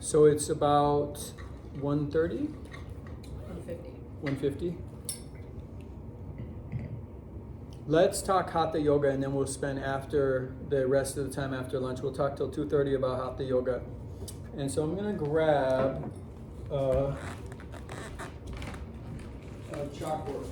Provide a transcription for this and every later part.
So it's about 130? 150. 150? Let's talk Hatha Yoga, and then we'll spend after the rest of the time after lunch. We'll talk till 2:30 about Hatha Yoga. And so I'm going to grab a chalkboard.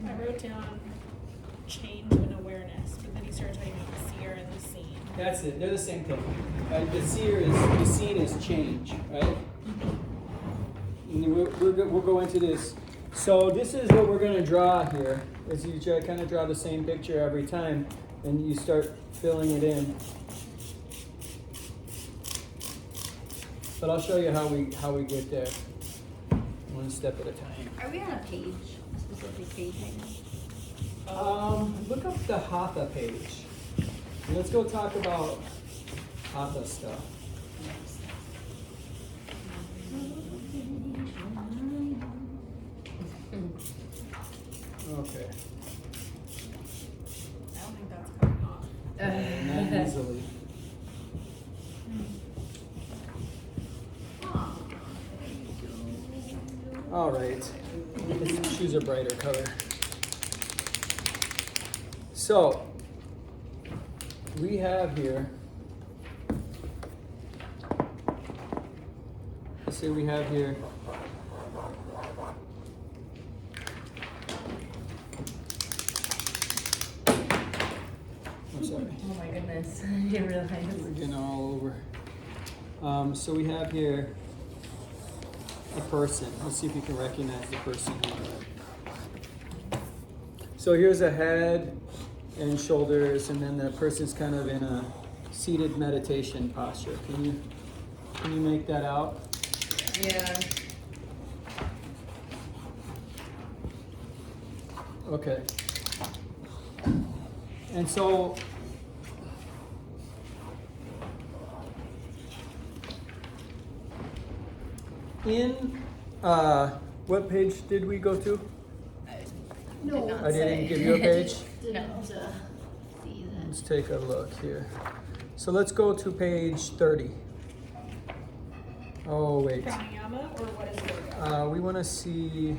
I wrote down change and awareness, but then he started talking about the seer and the scene. That's it. They're the same thing. The scene is change, right? And we'll go into this. So this is what we're going to draw here. Is you kind of draw the same picture every time, and you start filling it in. But I'll show you how we get there, one step at a time. Are we on a page? A specific page right now? Look up the Hatha page. And let's go talk about Hatha stuff. Okay. I don't think that's coming off. Not easily. All right. Let's choose a brighter color. So, we have here, let's say we have here, I'm sorry. Oh my goodness, I didn't realize. We're getting all over. So we have here a person. Let's see if you can recognize the person here. So here's a head and shoulders, and then the person's kind of in a seated meditation posture. Can you make that out? Yeah. Okay. And so in what page did we go to? No, I didn't give you a page? Didn't see that. Let's take a look here. So let's go to page 30. Oh, wait. Pranayama, or what is yoga? We want to see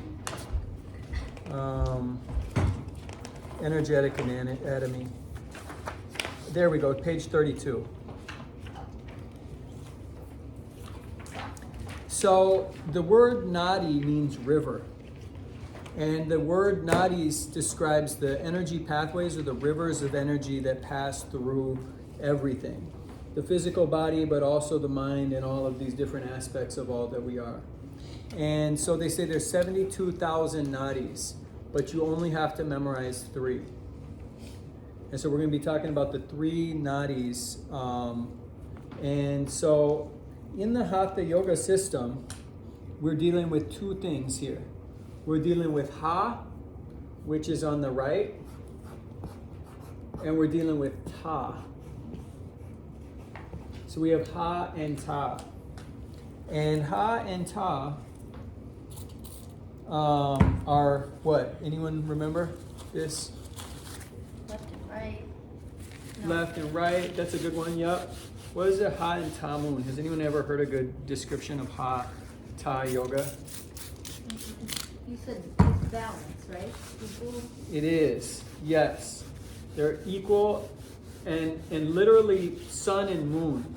energetic anatomy. There we go, page 32. So the word nadi means river. And the word nadis describes the energy pathways or the rivers of energy that pass through everything. The physical body, but also the mind and all of these different aspects of all that we are. And so they say there's 72,000 nadis, but you only have to memorize 3. And so we're going to be talking about the 3 nadis. And so in the Hatha Yoga system, we're dealing with 2 things here. We're dealing with Ha, which is on the right, and we're dealing with Ta. So we have Ha and Ta. And Ha and Ta are what? Anyone remember this? Left and right. Left and right, that's a good one, yep. What is a Ha and Ta moon? Has anyone ever heard a good description of Ha, Ta yoga? You said it's balance, right? Equal. It is, yes. They're equal and literally sun and moon.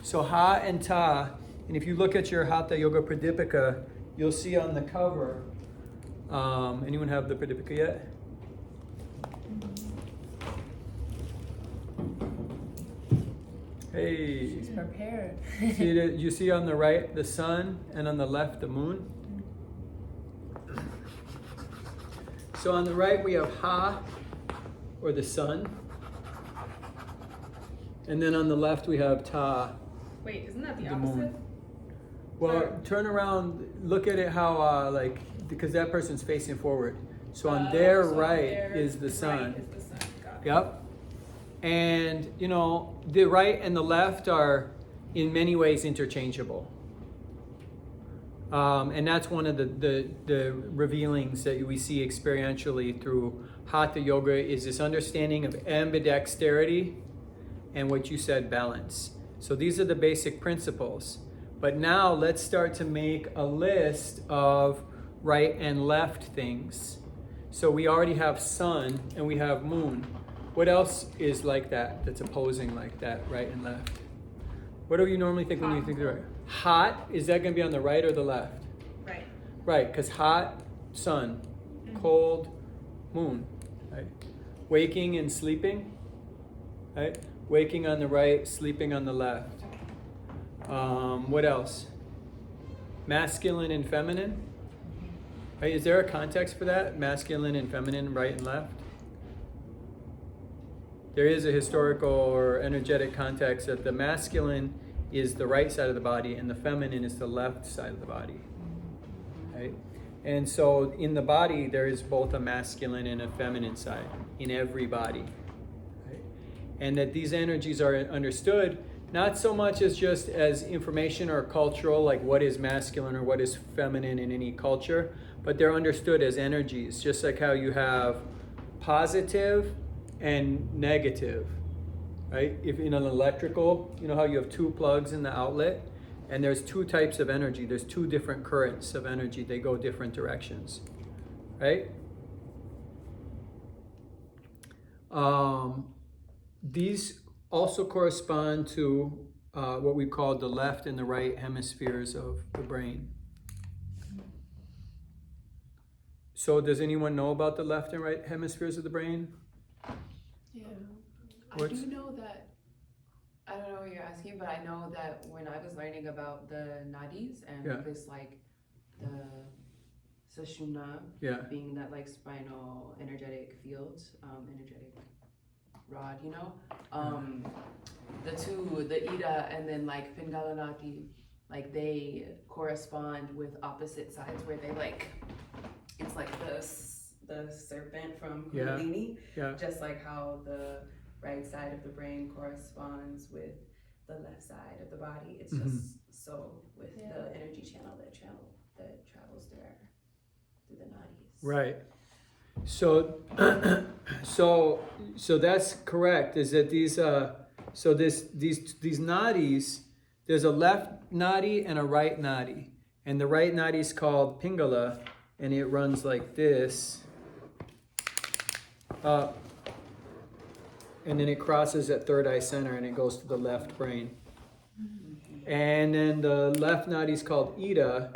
So Ha and Ta, and if you look at your Hatha Yoga Pradipika, you'll see on the cover, anyone have the Pradipika yet? Hey. She's prepared. You see on the right the sun and on the left the moon? So on the right we have Ha, or the sun. And then on the left we have Ta, Wait, isn't that the the opposite? moon. Well, turn around, look at it how, because that person's facing forward. So on their so right their is the sun. Right is the sun. Got it. Yep. And, the right and the left are in many ways interchangeable. And that's one of the revealings that we see experientially through Hatha Yoga is this understanding of ambidexterity and what you said, balance. So these are the basic principles. But now let's start to make a list of right and left things. So we already have sun and we have moon. What else is like that, that's opposing like that, right and left? What do you normally think when you think of the right? Hot, is that going to be on the right or the left? Right. Right, because hot, sun. Cold, moon. Right? Waking and sleeping. Right? Waking on the right, sleeping on the left. What else? Masculine and feminine. Right? Is there a context for that? Masculine and feminine, right and left? There is a historical or energetic context that the masculine is the right side of the body and the feminine is the left side of the body. Right? And so in the body, there is both a masculine and a feminine side in every body. Right? And that these energies are understood not so much as just as information or cultural, like what is masculine or what is feminine in any culture, but they're understood as energies, just like how you have positive and negative, right? If in an electrical, you know how you have two plugs in the outlet, and there's two types of energy. There's two different currents of energy. They go different directions, right? These also correspond to what we call the left and the right hemispheres of the brain. So does anyone know about the left and right hemispheres of the brain? Yeah. What's- I do know that, I don't know what you're asking, but I know that when I was learning about the nadis and Yeah. this like the Sushumna Yeah. being that like spinal energetic field, energetic rod, the Ida and then like Pingalanati, like they correspond with opposite sides where they like, it's like the serpent from Yeah. Kundalini, Yeah. just like how the right side of the brain corresponds with the left side of the body. It's just so with the energy channel that travels there through the nadis. Right. So, so that's correct. Is that these nadis? There's a left nadi and a right nadi, and the right nadi is called Pingala, and it runs like this up, and then it crosses at third eye center, and it goes to the left brain. And then the left nadi is called Ida,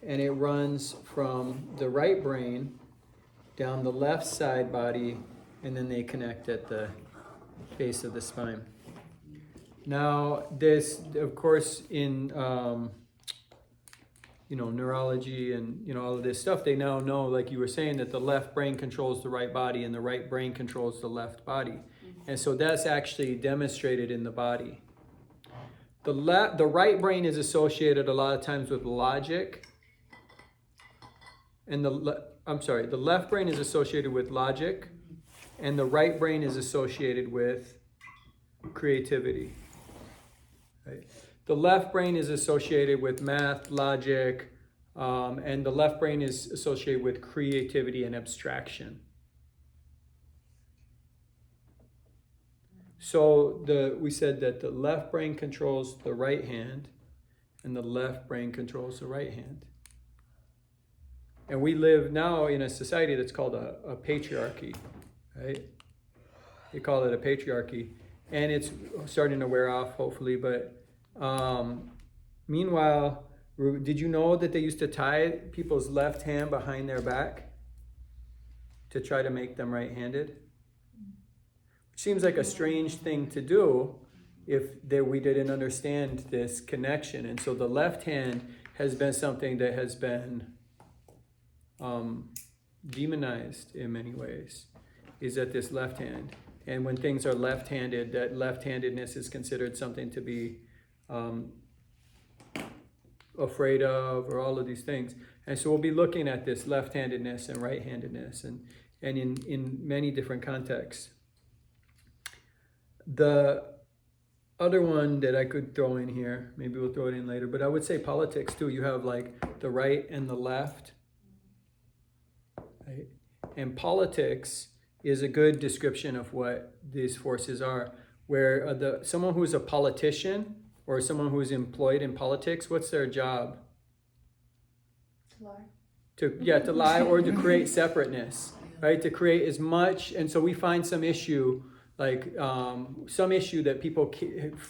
and it runs from the right brain down the left side body, and then they connect at the base of the spine. Now, this, of course, in neurology and all of this stuff, they now know, like you were saying, that the left brain controls the right body and the right brain controls the left body, and so that's actually demonstrated in the body. The right brain is associated a lot of times with logic, and the left brain is associated with logic, and the right brain is associated with creativity. Right? The left brain is associated with math, logic, and the left brain is associated with creativity and abstraction. So we said that the left brain controls the right hand, and the left brain controls the right hand. And we live now in a society that's called a patriarchy, right? They call it a patriarchy. And it's starting to wear off, hopefully. But meanwhile, did you know that they used to tie people's left hand behind their back to try to make them right-handed? Which seems like a strange thing to do if we didn't understand this connection. And so the left hand has been something that has been demonized in many ways, is that this left hand. And when things are left-handed, that left-handedness is considered something to be afraid of, or all of these things. And so we'll be looking at this left-handedness and right-handedness and in many different contexts. The other one that I could throw in here, maybe we'll throw it in later, but I would say politics too. You have like the right and the left. Right? And politics is a good description of what these forces are. Where someone who's a politician or someone who's employed in politics, what's their job? To lie. To lie or to create separateness, right? To create as much, and so we find some issue, like some issue that people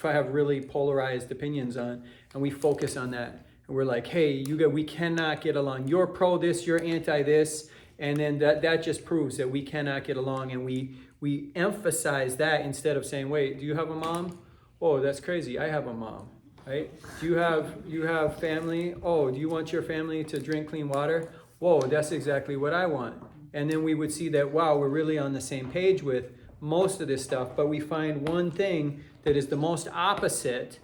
have really polarized opinions on, and we focus on that, and we're like, hey, we cannot get along. You're pro this, you're anti this, and then that just proves that we cannot get along, and we emphasize that instead of saying, wait, do you have a mom? Oh, that's crazy. I have a mom, right? Do you have family? Oh, do you want your family to drink clean water? Whoa, that's exactly what I want. And then we would see that, wow, we're really on the same page with most of this stuff, but we find one thing that is the most opposite,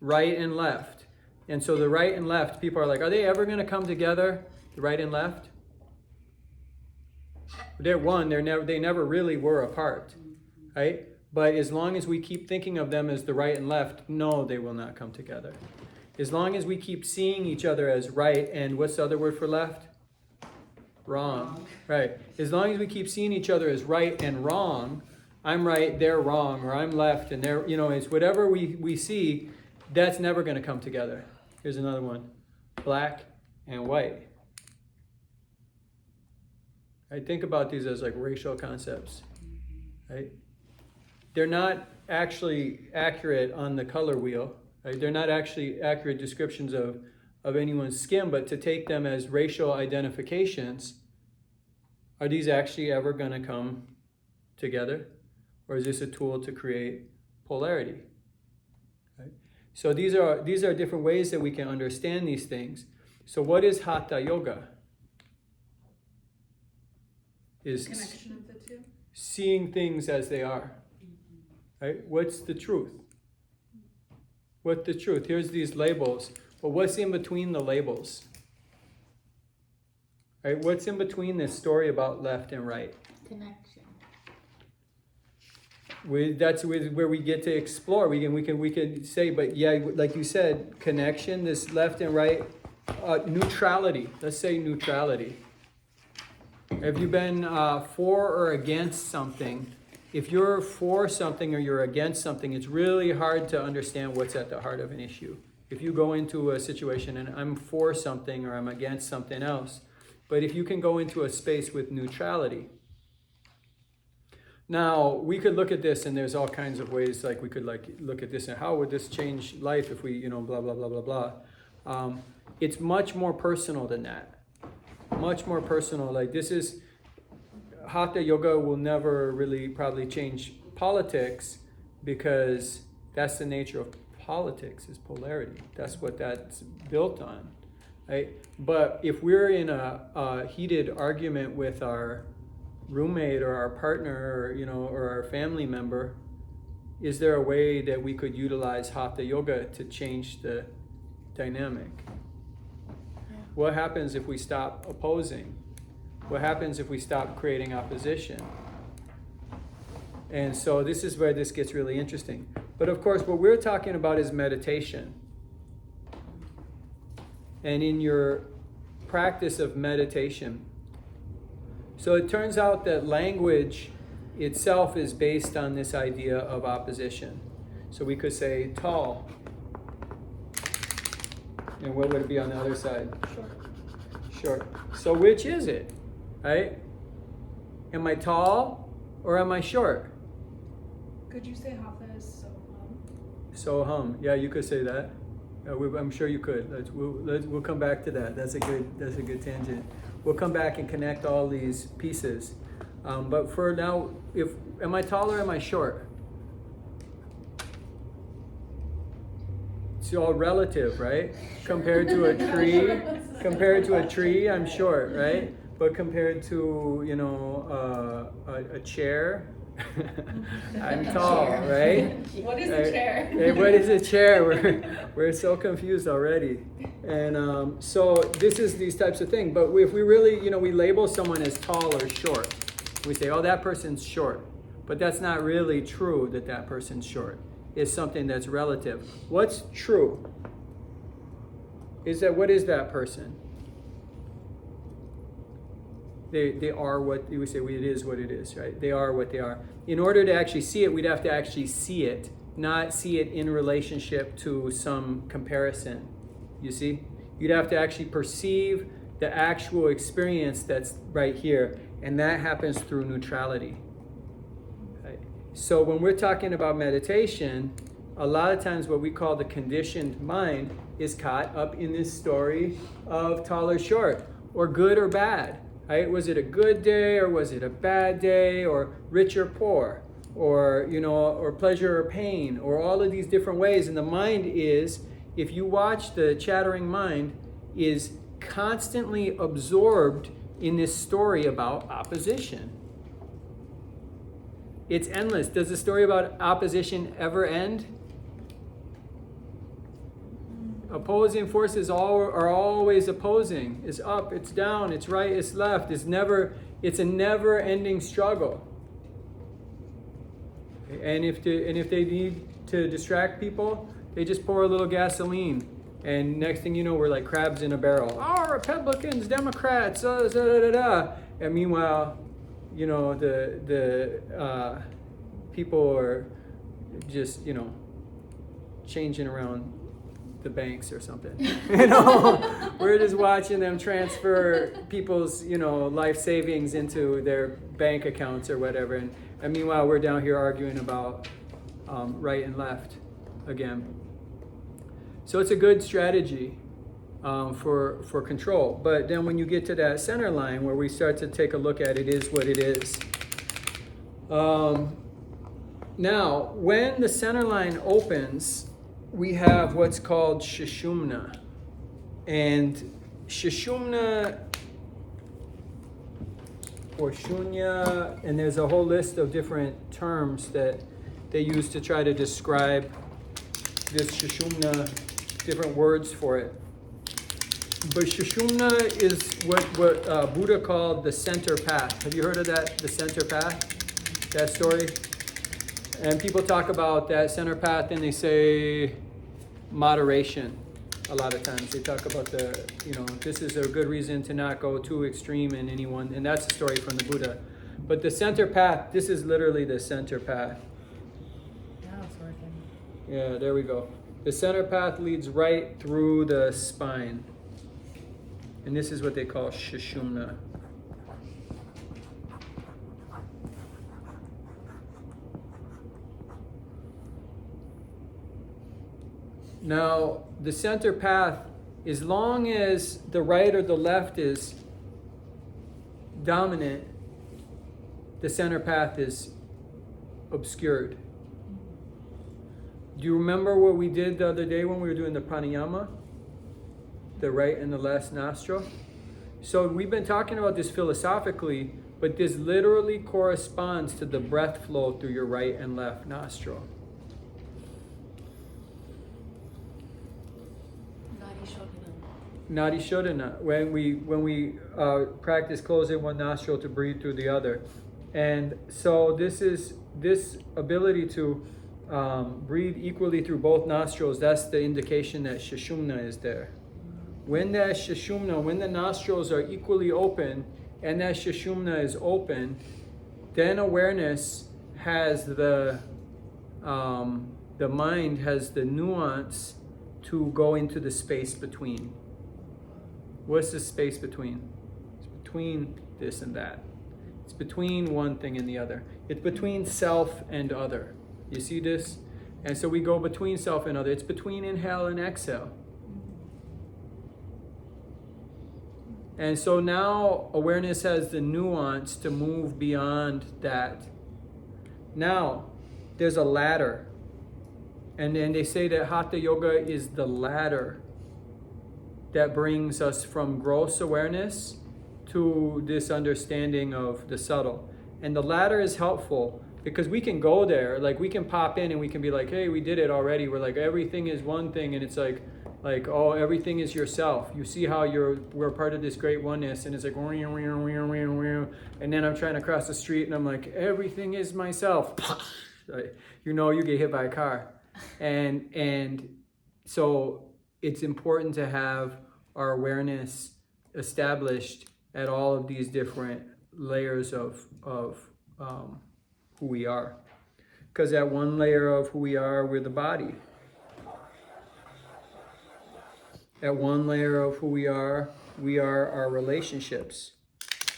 right and left. And so the right and left, people are like, are they ever going to come together, the right and left? They're one, they never really were apart, right? But as long as we keep thinking of them as the right and left, no, they will not come together. As long as we keep seeing each other as right, and what's the other word for left? Wrong. Right. As long as we keep seeing each other as right and wrong, I'm right, they're wrong, or I'm left and they're, it's whatever we see, that's never going to come together. Here's another one. Black and white. Right? Think about these as like racial concepts. Right? They're not actually accurate on the color wheel. Right? They're not actually accurate descriptions of anyone's skin, but to take them as racial identifications, are these actually ever going to come together? Or is this a tool to create polarity? Right? So these are different ways that we can understand these things. So what is Hatha Yoga? Is Connection of the two. Seeing things as they are. Right? What's the truth? What's the truth? Here's these labels. But what's in between the labels? Right? What's in between this story about left and right? Connection. That's where we get to explore. We can say, but yeah, like you said, connection. This left and right, neutrality. Let's say neutrality. Have you been for or against something? If you're for something or you're against something, it's really hard to understand what's at the heart of an issue. If you go into a situation and I'm for something or I'm against something else, but if you can go into a space with neutrality. Now, we could look at this and there's all kinds of ways, like we could look at this and how would this change life if we, blah, blah, blah, blah, blah. It's much more personal than that. Much more personal. Like this is, Hatha Yoga will never really probably change politics because that's the nature of politics is polarity. That's what that's built on, right? But if we're in a heated argument with our roommate or our partner or our family member, is there a way that we could utilize Hatha Yoga to change the dynamic? Yeah. What happens if we stop opposing? What happens if we stop creating opposition? And so this is where this gets really interesting. But of course, what we're talking about is meditation. And in your practice of meditation, so it turns out that language itself is based on this idea of opposition. So we could say tall. And what would it be on the other side? Short. So which is it? Right? Am I tall or am I short? Could you say Hatha is so hum? So hum. Yeah, you could say that. I'm sure you could. We'll come back to that. That's a good tangent. We'll come back and connect all these pieces. But for now, am I tall or am I short? It's all relative, right? Compared to a tree, I'm short, right? But compared to a chair, I'm tall, right? What is a chair? Hey, what is a chair? We're so confused already. And so this is these types of things. But if we really, we label someone as tall or short. We say, oh, that person's short. But that's not really true that that person's short. It's something that's relative. What's true is that what is that person? They are what we say. It is what it is, right? They are what they are. In order to actually see it, we'd have to actually see it, not see it in relationship to some comparison. You see? You'd have to actually perceive the actual experience that's right here, and that happens through neutrality. Right? So when we're talking about meditation, a lot of times what we call the conditioned mind is caught up in this story of tall or short, or good or bad. Right? Was it a good day or was it a bad day, or rich or poor, or or pleasure or pain, or all of these different ways? And the mind is, if you watch the chattering mind, is constantly absorbed in this story about opposition. It's endless. Does the story about opposition ever end? Opposing forces are always opposing. It's up, it's down, it's right, it's left. It's a never-ending struggle. And if they need to distract people, they just pour a little gasoline, and next thing you know, we're like crabs in a barrel. Oh, Republicans, Democrats, and meanwhile, the people are just changing around the banks or something. We're just watching them transfer people's life savings into their bank accounts or whatever, and meanwhile we're down here arguing about right and left again. So it's a good strategy for control. But then when you get to that center line where we start to take a look at it is what it is. Now, when the center line opens, we have what's called Sushumna. And Sushumna or Shunya, and there's a whole list of different terms that they use to try to describe this Sushumna, different words for it. But Sushumna is what Buddha called the center path. Have you heard of that, the center path, that story? And people talk about that center path and they say moderation a lot of times. They talk about this is a good reason to not go too extreme in anyone. And that's a story from the Buddha. But the center path, this is literally the center path. Now it's working. Yeah, there we go. The center path leads right through the spine. And this is what they call Sushumna. Now, the center path, as long as the right or the left is dominant, the center path is obscured. Do you remember what we did the other day when we were doing the pranayama? The right and the left nostril? So we've been talking about this philosophically, but this literally corresponds to the breath flow through your right and left nostril. Nadi Shodhana, when we practice closing one nostril to breathe through the other. And so this ability to breathe equally through both nostrils, that's the indication that Sushumna is there. When that Sushumna, when the nostrils are equally open and that Sushumna is open, then awareness has the mind has the nuance to go into the space between. What's the space between? It's between this and that. It's between one thing and the other. It's between self and other. You see this? And so we go between self and other. It's between inhale and exhale. And so now awareness has the nuance to move beyond that. Now, there's a ladder. And they say that Hatha Yoga is the ladder that brings us from gross awareness to this understanding of the subtle. And the ladder is helpful Because we can go there, like we can pop in and we can be like, hey, we did it already. We're like, everything is one thing, and it's like, oh, everything is yourself. You see how we're part of this great oneness, and it's like, and then I'm trying to cross the street, and I'm like, everything is myself. You know, you get hit by a car, and so it's important to have our awareness established at all of these different layers of who we are. Because at one layer of who we are, we're the body. At one layer of who we are our relationships.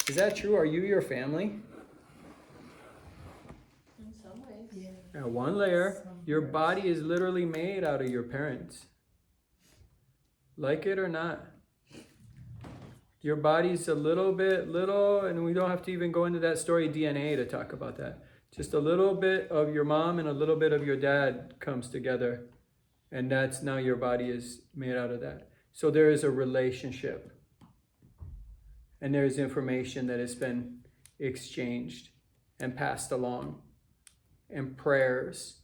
Is that true? Are you your family? In some ways. Yeah. At one layer, your body is literally made out of your parents. Like it or not. Your body's a little, and we don't have to even go into that story DNA to talk about that. Just a little bit of your mom and a little bit of your dad comes together. And that's now your body is made out of that. So there is a relationship. And there is information that has been exchanged and passed along. And prayers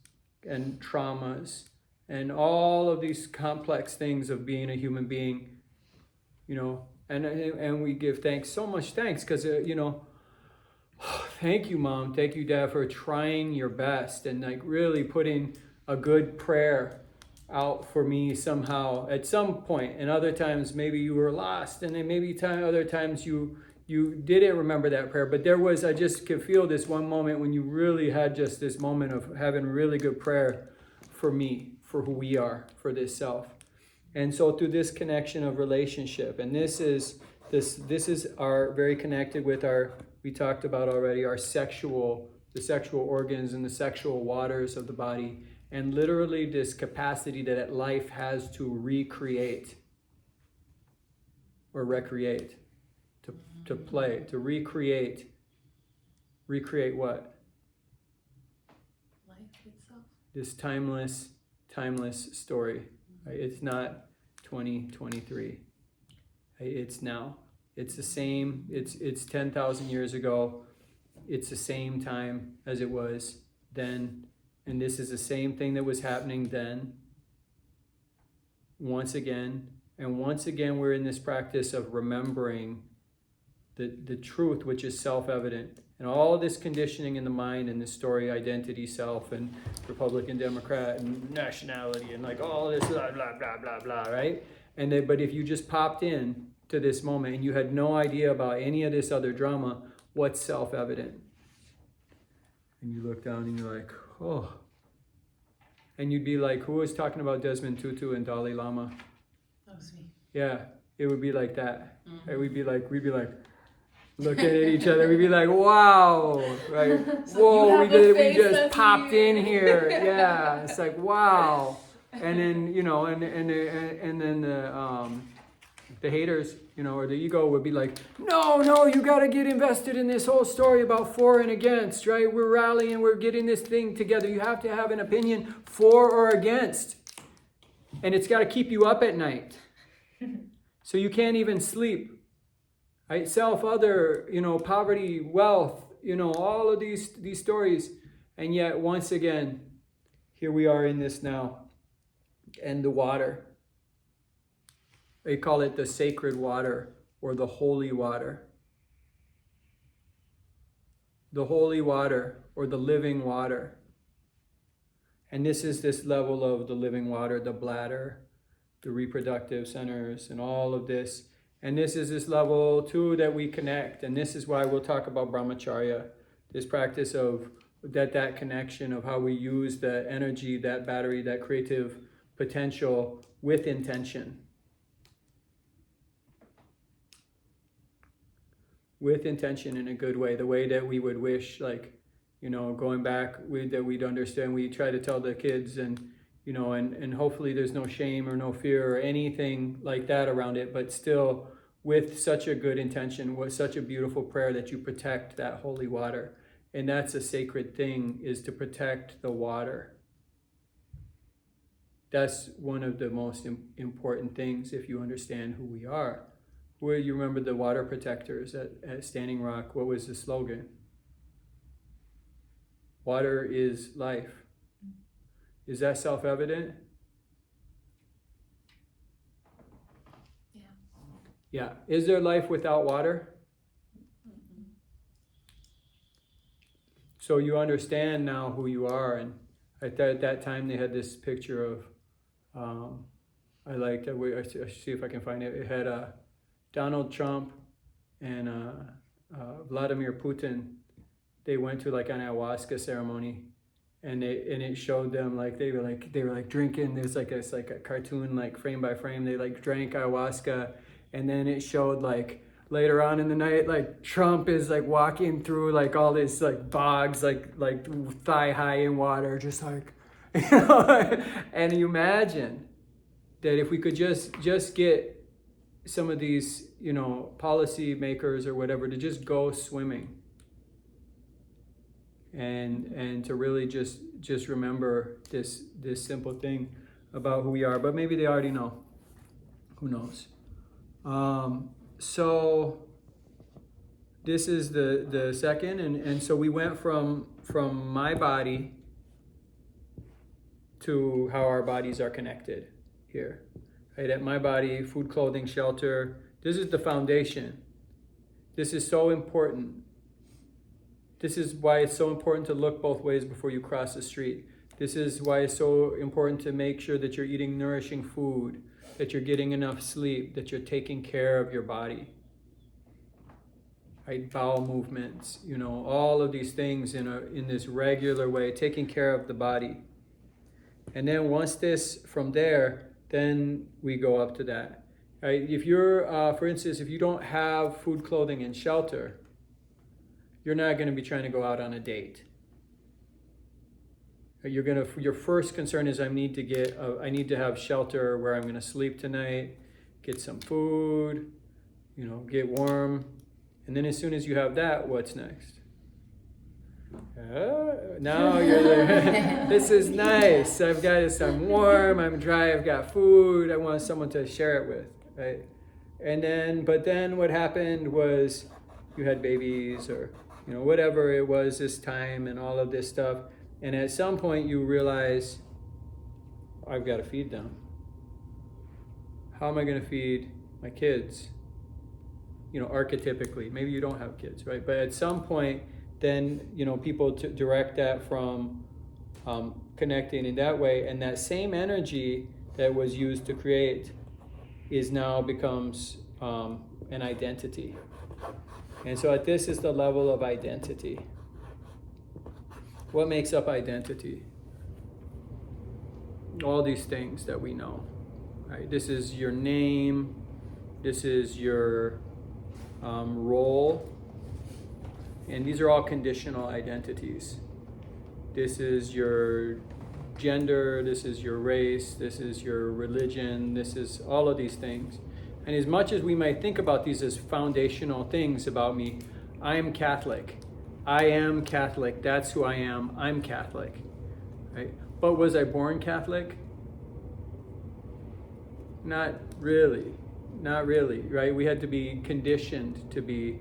and traumas and all of these complex things of being a human being, you know. And we give thanks, so much thanks, because, you know, thank you, Mom, thank you, Dad, for trying your best and like really putting a good prayer out for me somehow at some point. And other times maybe you were lost, and then maybe other times you didn't remember that prayer. But I just could feel this one moment when you really had just this moment of having really good prayer for me, for who we are, for this self. And so through this connection of relationship, and this is our very connected with we talked about already, the sexual organs and the sexual waters of the body, and literally this capacity that life has to recreate or recreate, to play, to recreate what? Life itself. This timeless story. Right? It's not 2023. It's now. It's the same. It's 10,000 years ago. It's the same time as it was then. And this is the same thing that was happening then. Once again. And once again, we're in this practice of remembering the truth, which is self-evident. And all of this conditioning in the mind and this story, identity, self, and Republican, Democrat, and nationality, and like all this blah, blah, blah, blah, blah, right? But if you just popped in to this moment and you had no idea about any of this other drama, what's self-evident? And you look down and you're like, oh. And you'd be like, who was talking about Desmond Tutu and Dalai Lama? That was me. Yeah, it would be like that. Mm-hmm. Right? We'd be like, looking at each other, we'd be like, wow, right? So whoa, we just popped in here. Yeah, it's like, wow. And then, you know, and then the haters, you know, or the ego would be like, no, you got to get invested in this whole story about for and against, right? We're rallying, we're getting this thing together. You have to have an opinion for or against. And it's got to keep you up at night. So you can't even sleep. Right? Self, other, you know, poverty, wealth, you know, all of these stories. And yet, once again, here we are in this now. And the water. They call it the sacred water or the holy water. The holy water or the living water. And this is this level of the living water, the bladder, the reproductive centers, and all of this. And this is this level too that we connect. And this is why we'll talk about brahmacharya, this practice of that connection of how we use the energy, that battery, that creative potential with intention. With intention in a good way, the way that we would wish, like, you know, going back, that we'd understand. We try to tell the kids, and you know, and hopefully there's no shame or no fear or anything like that around it, but still with such a good intention, with such a beautiful prayer that you protect that holy water. And that's a sacred thing, is to protect the water. That's one of the most important things if you understand who we are. Where you remember the water protectors at Standing Rock, what was the slogan? Water is life. Is that self-evident? Yeah. Yeah. Is there life without water? So you understand now who you are. And at that time they had this picture of, I liked it. I see if I can find it. It had Donald Trump and Vladimir Putin. They went to like an ayahuasca ceremony, and it showed them like they were like drinking. There's like it's like a cartoon, like frame by frame. They like drank ayahuasca, and then it showed like later on in the night, like Trump is like walking through like all this like bogs, like thigh high in water, just like, you know. And you imagine that if we could just get some of these, you know, policy makers or whatever to just go swimming, and to really just remember this simple thing about who we are. But maybe they already know. Who knows? So this is the second, and so we went from my body to how our bodies are connected here. Right, at my body, food, clothing, shelter. This is the foundation. This is so important. This is why it's so important to look both ways before you cross the street. This is why it's so important to make sure that you're eating nourishing food, that you're getting enough sleep, that you're taking care of your body. Right? Bowel movements, you know, all of these things in this regular way, taking care of the body. And then once from there, then we go up to that. Right? If you're, for instance, if you don't have food, clothing, and shelter, you're not going to be trying to go out on a date. Your first concern is I need to have shelter where I'm going to sleep tonight, get some food, you know, get warm. And then as soon as you have that, what's next? Now you're there. This is nice. I've got this. I'm warm. I'm dry. I've got food. I want someone to share it with, right? But then what happened was you had babies, or you know, whatever it was this time, and all of this stuff. And at some point you realize, I've got to feed them. How am I going to feed my kids? You know, archetypically, maybe you don't have kids, right? But at some point, then, you know, people direct that from connecting in that way, and that same energy that was used to create becomes an identity. And so this is the level of identity. What makes up identity? All these things that we know, right? This is your name. This is your role. And these are all conditional identities. This is your gender. This is your race. This is your religion. This is all of these things. And as much as we might think about these as foundational things about me, I am Catholic. I am Catholic. That's who I am. I'm Catholic. Right? But was I born Catholic? Not really. Not really, right? We had to be conditioned to be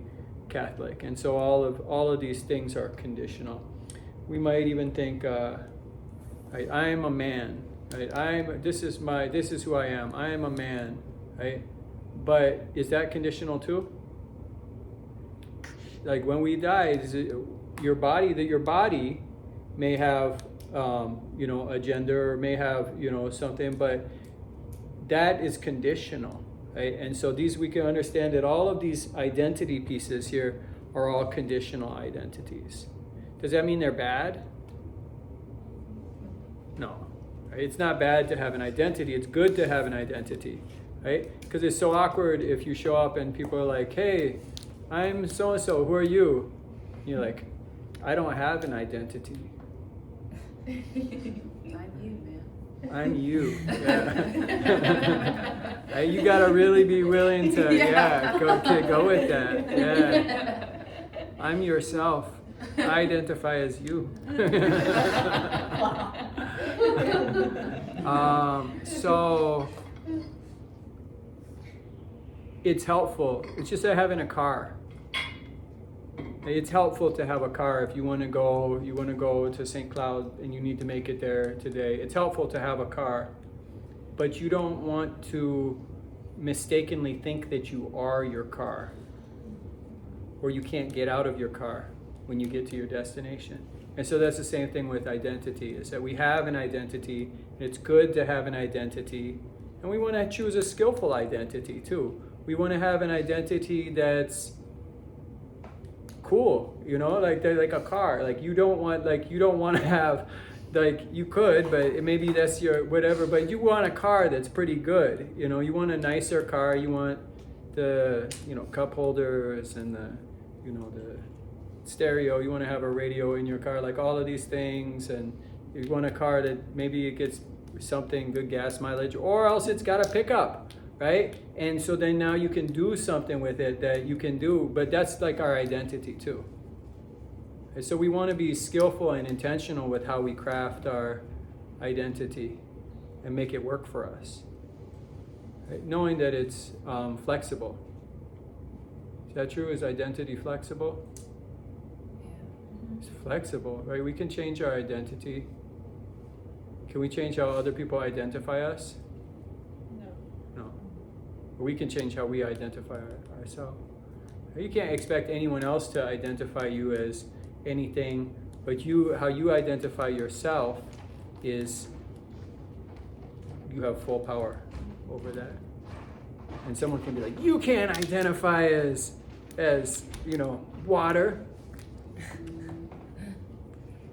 Catholic. And so all of these things are conditional. We might even think, right, I am a man. Right? This is who I am. I am a man. Right? But is that conditional too? Like when we die, your body may have you know, a gender, or may have, you know, something, but that is conditional, right? And so we can understand that all of these identity pieces here are all conditional identities. Does that mean they're bad? No. Right? It's not bad to have an identity. It's good to have an identity, right? Because it's so awkward if you show up and people are like, hey, I'm so-and-so, who are you? And you're like, I don't have an identity. I'm you, man. I'm you. Yeah. You gotta really be willing to, go with that. Yeah. I'm yourself. I identify as you. So it's helpful. It's just like having a car. It's helpful to have a car if you want to go to St. Cloud and you need to make it there today. It's helpful to have a car, but you don't want to mistakenly think that you are your car, or you can't get out of your car when you get to your destination. And so that's the same thing with identity, is that we have an identity, and it's good to have an identity, and we want to choose a skillful identity too. We want to have an identity that's cool, you know, like a car. Like you don't want to have, like, you could, but maybe that's your whatever, but you want a car that's pretty good. You know, you want a nicer car. You want the, you know, cup holders and the, you know, the stereo. You want to have a radio in your car, like all of these things. And you want a car that maybe it gets something good gas mileage, or else it's got a pickup, right? And so then now you can do something with it that you can do, but that's like our identity too. And so we want to be skillful and intentional with how we craft our identity and make it work for us, right? Knowing that it's flexible. Is that true? Is identity flexible? Yeah. It's flexible, right? We can change our identity. Can we change how other people identify us? No. But we can change how we identify ourselves. You can't expect anyone else to identify you as anything, but how you identify yourself is, you have full power over that. And someone can be like, you can't identify as you know, water.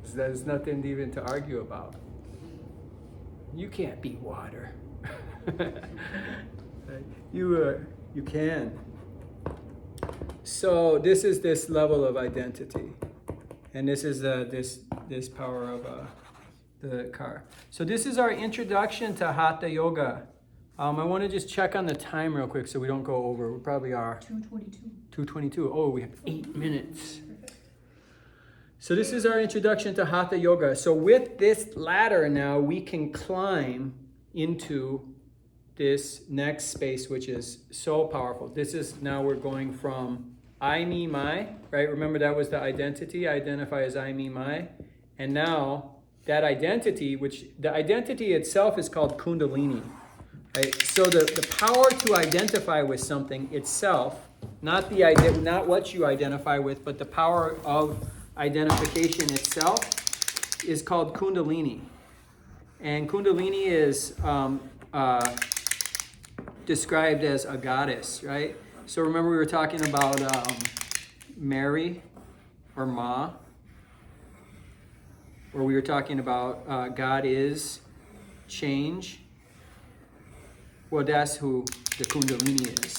So there's nothing even to argue about. You can't be water. You can. So this is this level of identity, and this is this power of the car. So this is our introduction to Hatha Yoga. I want to just check on the time real quick so we don't go over. We probably are 2:22. Oh, we have 8 minutes. So this is our introduction to Hatha Yoga. So with this ladder now, we can climb into this next space, which is so powerful. This is, now we're going from I, me, my, right? Remember that was the identity. I identify as I, me, my. And now that identity, which the identity itself is called Kundalini, right? So the power to identify with something itself, not what you identify with, but the power of identification itself is called Kundalini. And Kundalini is described as a goddess, right? So remember we were talking about Mary or Ma, or we were talking about God is change. Well, that's who the Kundalini is.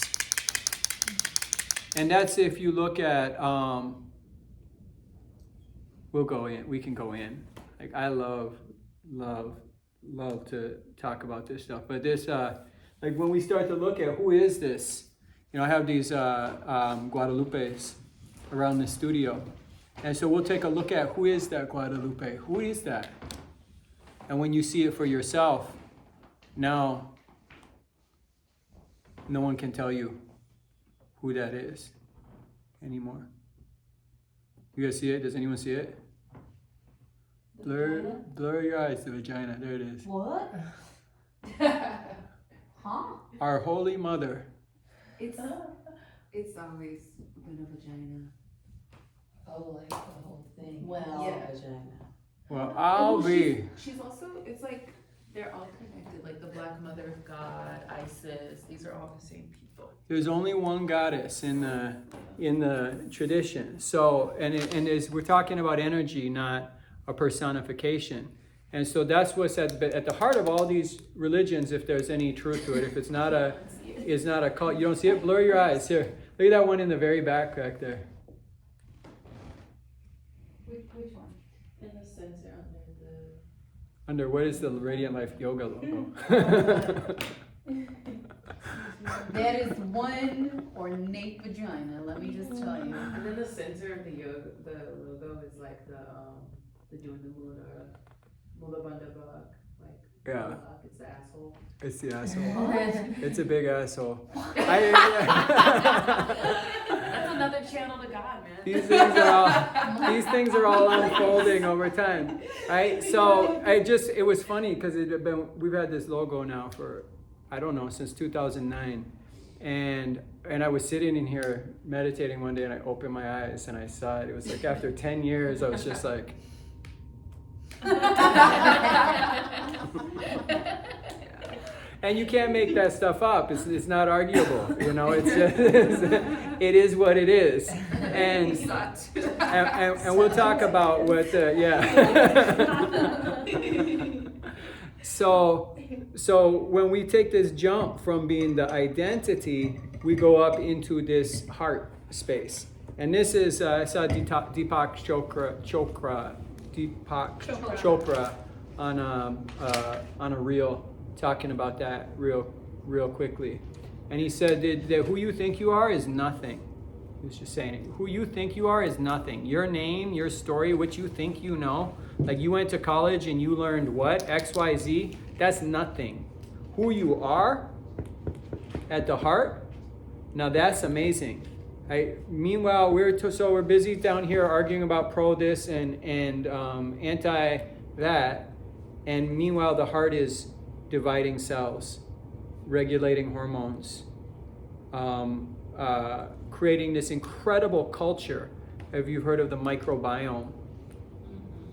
And that's, if you look at, we can go in. Like, I love to talk about this stuff. But this, like when we start to look at who is this, you know, I have these Guadalupes around the studio. And so we'll take a look at who is that Guadalupe? Who is that? And when you see it for yourself, now no one can tell you who that is anymore. You guys see it? Does anyone see it? Blur your eyes, the vagina. There it is. What? Huh? Our Holy Mother. It's always been a vagina. Oh, like the whole thing. Well, yeah. Vagina. Well, She's also, it's like they're all connected. Like the Black Mother of God, Isis. These are all the same people. There's only one goddess in the tradition. So, and we're talking about energy, not a personification. And so that's what's at the heart of all these religions, if there's any truth to it. If it's not a cult, you don't see it? Blur your eyes. Here, look at that one in the very back there. Which one? In the center Under what is the Radiant Life Yoga logo? That is one ornate vagina, let me just tell you. And then the center of the logo is like the Mula Bandabak, like Yeah. It's the asshole. It's the asshole. What? It's a big asshole. That's another channel to God, man. These things are all unfolding over time, right? So it was funny because we've had this logo now for, I don't know, since 2009, and I was sitting in here meditating one day, and I opened my eyes and I saw it. It was like after 10 years, I was just like. And you can't make that stuff up. It's not arguable, you know. It's just, it is what it is, and we'll talk about what So when we take this jump from being the identity, we go up into this heart space, and this is I saw Deepak Chopra on a reel, talking about that real quickly. And he said that who you think you are is nothing. He was just saying it. Who you think you are is nothing. Your name, your story, what you think you know. Like you went to college and you learned what? X, Y, Z. That's nothing. Who you are at the heart, now that's amazing. Meanwhile, we're busy down here arguing about pro this and anti that. And meanwhile, the heart is dividing cells, regulating hormones, creating this incredible culture. Have you heard of the microbiome?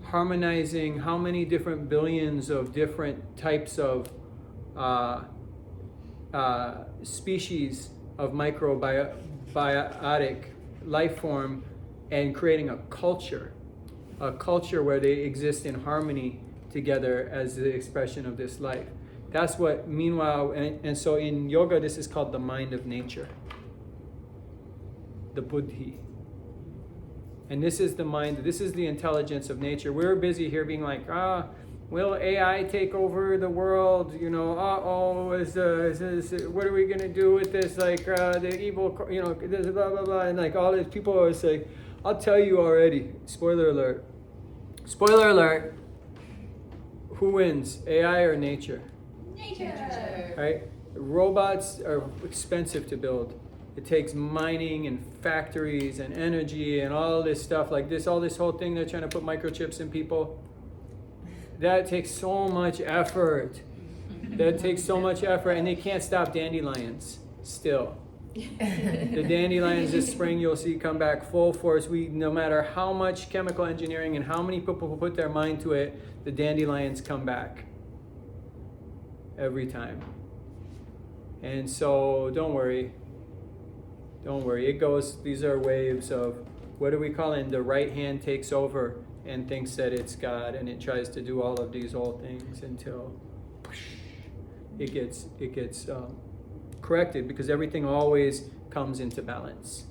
Harmonizing how many different billions of different types of species of microbiotic life form, and creating a culture where they exist in harmony together as the expression of this life. That's what, meanwhile, and so in yoga, this is called the mind of nature, the buddhi. And this is the mind, this is the intelligence of nature. We're busy here being like, will AI take over the world? You know, what are we going to do with this? Like, the evil, you know, this blah, blah, blah. And like all these people always say, I'll tell you already, spoiler alert, who wins, AI or nature? Nature. Right? Robots are expensive to build. It takes mining and factories and energy and all this stuff like this, all this whole thing they're trying to put microchips in people. That takes so much effort. And they can't stop dandelions still. The dandelions this spring you'll see come back full force. No matter how much chemical engineering and how many people put their mind to it, the dandelions come back every time. And so don't worry. It goes, these are waves of, what do we call it? The right hand takes over and thinks that it's God, and it tries to do all of these old things until it gets corrected, because everything always comes into balance.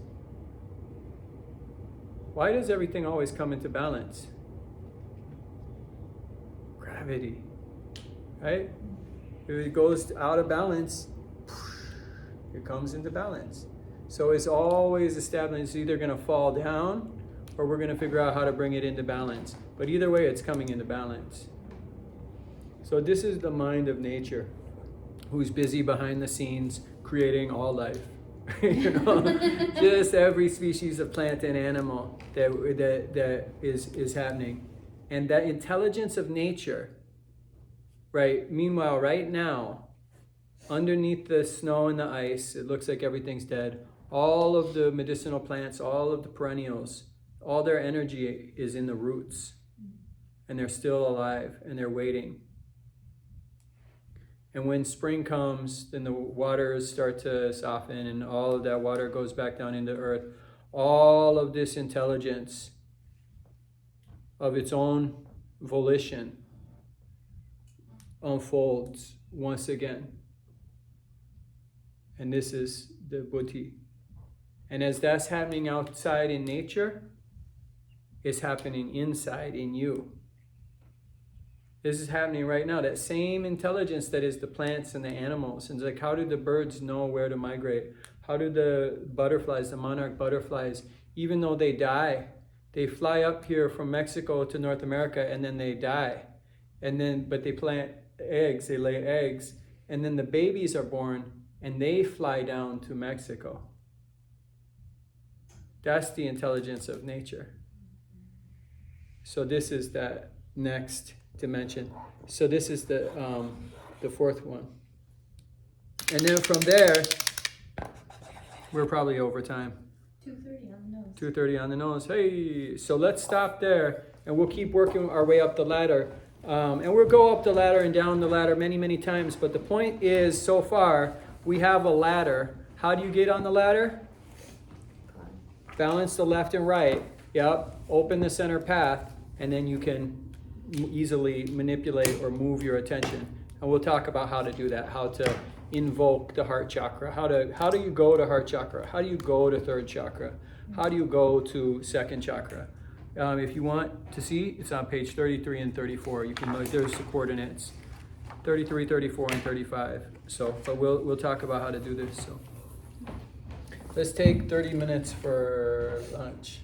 Why does everything always come into balance? Gravity, right? If it goes out of balance, it comes into balance. So it's always established. It's either going to fall down or we're going to figure out how to bring it into balance. But either way, it's coming into balance. So this is the mind of nature, who's busy behind the scenes creating all life. You know, just every species of plant and animal that is happening. And that intelligence of nature, right? Meanwhile, right now, underneath the snow and the ice, it looks like everything's dead. All of the medicinal plants, all of the perennials, all their energy is in the roots. And they're still alive and they're waiting. And when spring comes, then the waters start to soften and all of that water goes back down into earth. All of this intelligence of its own volition unfolds once again. And this is the buddhi. And as that's happening outside in nature, it's happening inside in you. This is happening right now. That same intelligence that is the plants and the animals. And it's like, how do the birds know where to migrate? How do the butterflies, the monarch butterflies, even though they die, they fly up here from Mexico to North America and then they die. But they plant eggs, they lay eggs, and then the babies are born and they fly down to Mexico. That's the intelligence of nature. So this is that next dimension. So this is the fourth one. And then from there, we're probably over time. 2:30 on the nose. 2:30 on the nose. Hey, so let's stop there, and we'll keep working our way up the ladder. And we'll go up the ladder and down the ladder many, many times. But the point is, so far, we have a ladder. How do you get on the ladder? Balance the left and right. Yep. Open the center path, and then you can easily manipulate or move your attention. And we'll talk about how to do that, how to invoke the heart chakra, how do you go to heart chakra, how do you go to third chakra, how do you go to second chakra. If you want to see, it's on page 33 and 34. You can look, there's the coordinates, 33, 34, and 35. So, but we'll talk about how to do this. So let's take 30 minutes for lunch.